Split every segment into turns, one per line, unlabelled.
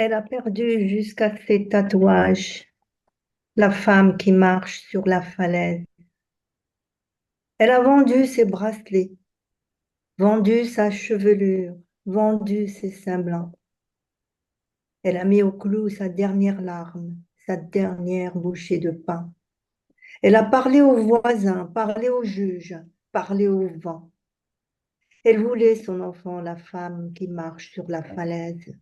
Elle a perdu jusqu'à ses tatouages, la femme qui marche sur la falaise. Elle a vendu ses bracelets, vendu sa chevelure, vendu ses seins blancs. Elle a mis au clou sa dernière larme, sa dernière bouchée de pain. Elle a parlé aux voisins, parlé aux juges, parlé au vent. Elle voulait son enfant, la femme qui marche sur la falaise.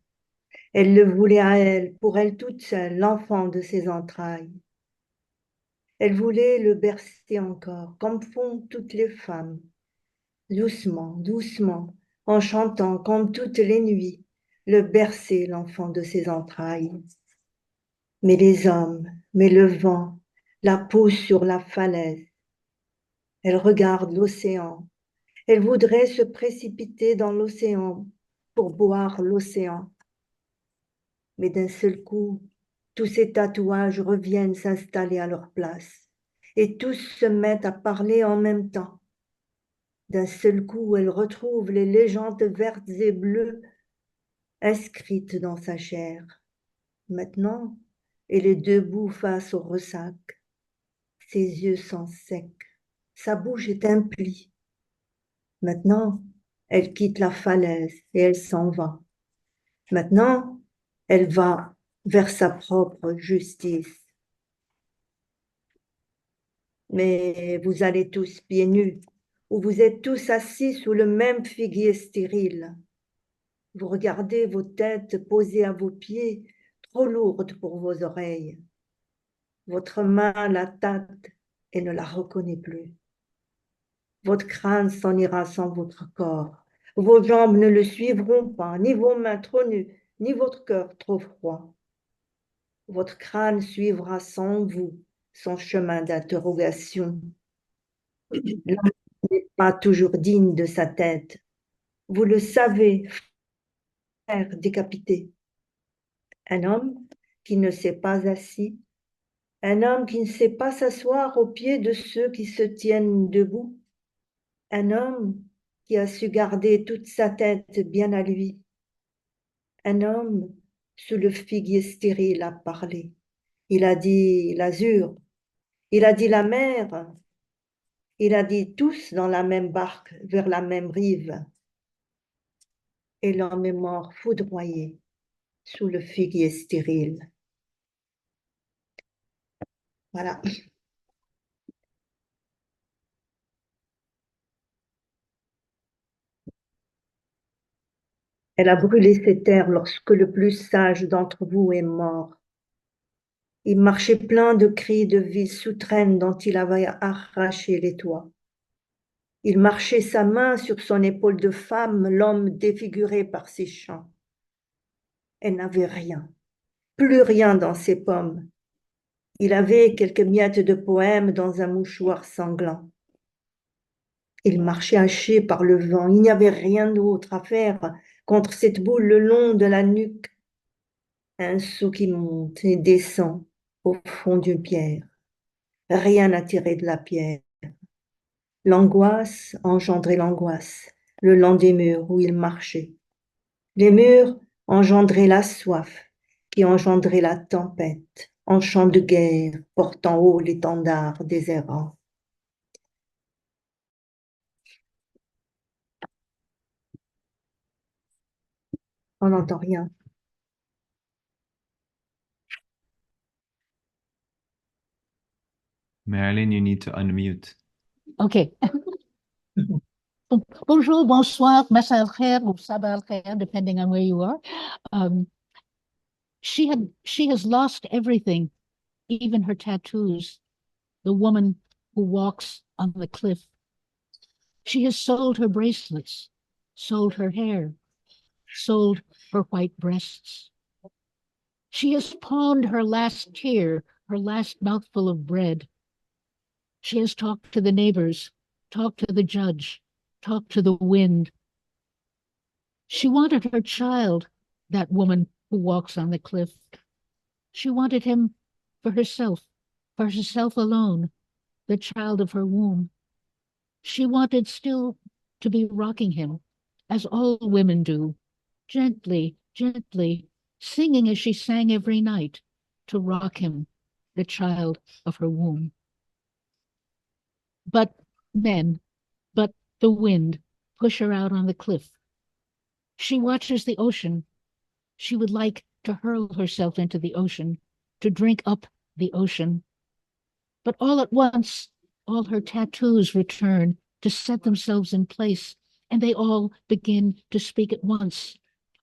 Elle le voulait à elle, pour elle toute seule, l'enfant de ses entrailles. Elle voulait le bercer encore, comme font toutes les femmes, doucement, doucement, en chantant comme toutes les nuits, le bercer, l'enfant de ses entrailles. Mais les hommes, mais le vent, la poussent sur la falaise. Elle regarde l'océan. Elle voudrait se précipiter dans l'océan pour boire l'océan. Mais d'un seul coup, tous ces tatouages reviennent s'installer à leur place et tous se mettent à parler en même temps. D'un seul coup, elle retrouve les légendes vertes et bleues inscrites dans sa chair. Maintenant, elle est debout face au ressac. Ses yeux sont secs, sa bouche est un pli. Maintenant, elle quitte la falaise et elle s'en va. Maintenant, elle va vers sa propre justice. Mais vous allez tous pieds nus, ou vous êtes tous assis sous le même figuier stérile. Vous regardez vos têtes posées à vos pieds, trop lourdes pour vos oreilles. Votre main la tâte et ne la reconnaît plus. Votre crâne s'en ira sans votre corps. Vos jambes ne le suivront pas, ni vos mains trop nues, ni votre cœur trop froid. Votre crâne suivra sans vous son chemin d'interrogation. L'homme n'est pas toujours digne de sa tête. Vous le savez, frère décapité. Un homme qui ne s'est pas assis, un homme qui ne sait pas s'asseoir aux pieds de ceux qui se tiennent debout, un homme qui a su garder toute sa tête bien à lui, un homme sous le figuier stérile a parlé. Il a dit l'azur, il a dit la mer, il a dit tous dans la même barque vers la même rive. Et l'homme est mort foudroyé sous le figuier stérile. Voilà. Elle a brûlé ses terres lorsque le plus sage d'entre vous est mort. Il marchait plein de cris de vie souterraine dont il avait arraché les toits. Il marchait sa main sur son épaule de femme, l'homme défiguré par ses chants. Elle n'avait rien, plus rien dans ses pommes. Il avait quelques miettes de poème dans un mouchoir sanglant. Il marchait haché par le vent. Il n'y avait rien d'autre à faire contre cette boule le long de la nuque. Un sou qui monte et descend au fond d'une pierre. Rien à tirer de la pierre. L'angoisse engendrait l'angoisse le long des murs où il marchait. Les murs engendraient la soif qui engendrait la tempête en chant de guerre portant haut l'étendard des errants. On n'entend rien.
Marilyn, you need to unmute.
Okay. Bonjour, bonsoir, masa al-khair or sabah al-khair, depending on where you are. She has lost everything, even her tattoos. The woman who walks on the cliff. She has sold her bracelets, sold her hair, sold her white breasts. She has pawned her last tear, her last mouthful of bread. She has talked to the neighbors, talked to the judge, talked to the wind. She wanted her child, that woman who walks on the cliff. She wanted him for herself alone, the child of her womb. She wanted still to be rocking him, as all women do, gently, gently, singing as she sang every night to rock him, the child of her womb. But men, but the wind push her out on the cliff. She watches the ocean. She would like to hurl herself into the ocean, to drink up the ocean. But all at once, all her tattoos return to set themselves in place, and they all begin to speak at once.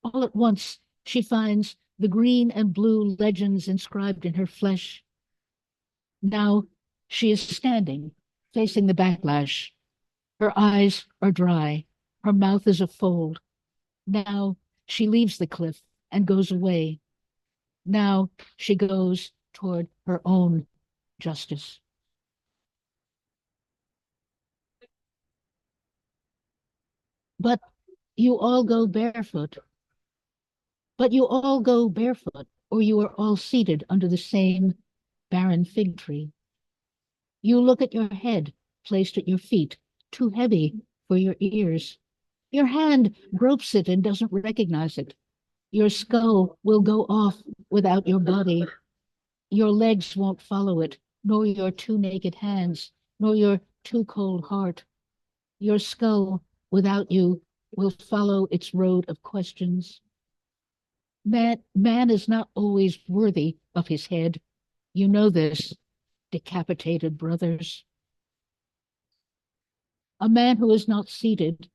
All at once, she finds the green and blue legends inscribed in her flesh. Now she is standing, facing the backlash. Her eyes are dry. Her mouth is a fold. Now she leaves the cliff and goes away. Now she goes toward her own justice. But you all go barefoot. But you all go barefoot, or you are all seated under the same barren fig tree. You look at your head placed at your feet, too heavy for your ears. Your hand gropes it and doesn't recognize it. Your skull will go off without your body. Your legs won't follow it, nor your two naked hands, nor your too cold heart. Your skull, without you, will follow its road of questions. Man is not always worthy of his head. You know this, decapitated brothers. A man who is not seated,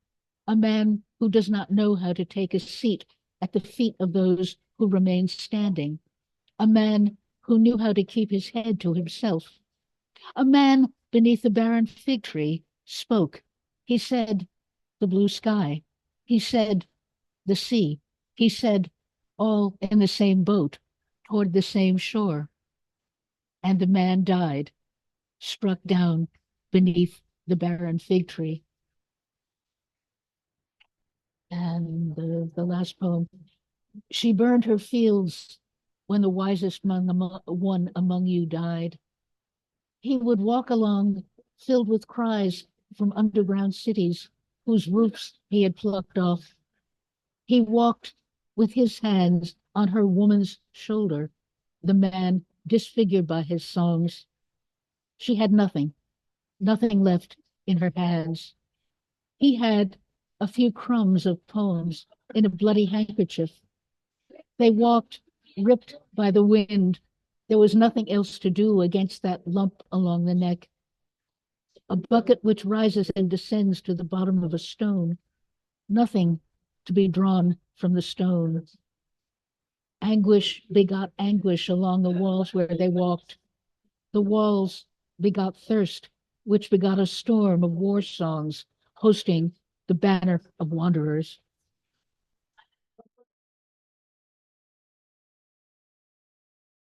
a man who does not know how to take a seat at the feet of those who remain standing, a man who knew how to keep his head to himself. A man beneath the barren fig tree spoke. He said, the blue sky. He said, the sea. He said, all in the same boat, toward the same shore. And the man died, struck down beneath the barren fig tree. And the last poem, she burned her fields when the wisest one among you died. He would walk along filled with cries from underground cities whose roofs he had plucked off. He walked with his hands on her woman's shoulder, the man disfigured by his songs. She had nothing left in her hands. He had a few crumbs of poems in a bloody handkerchief. They walked, ripped by the wind. There was nothing else to do against that lump along the neck. A bucket which rises and descends to the bottom of a stone. Nothing to be drawn from the stone. Anguish begot anguish along the walls where they walked. The walls begot thirst, which begot a storm of war songs, hosting the banner of wanderers.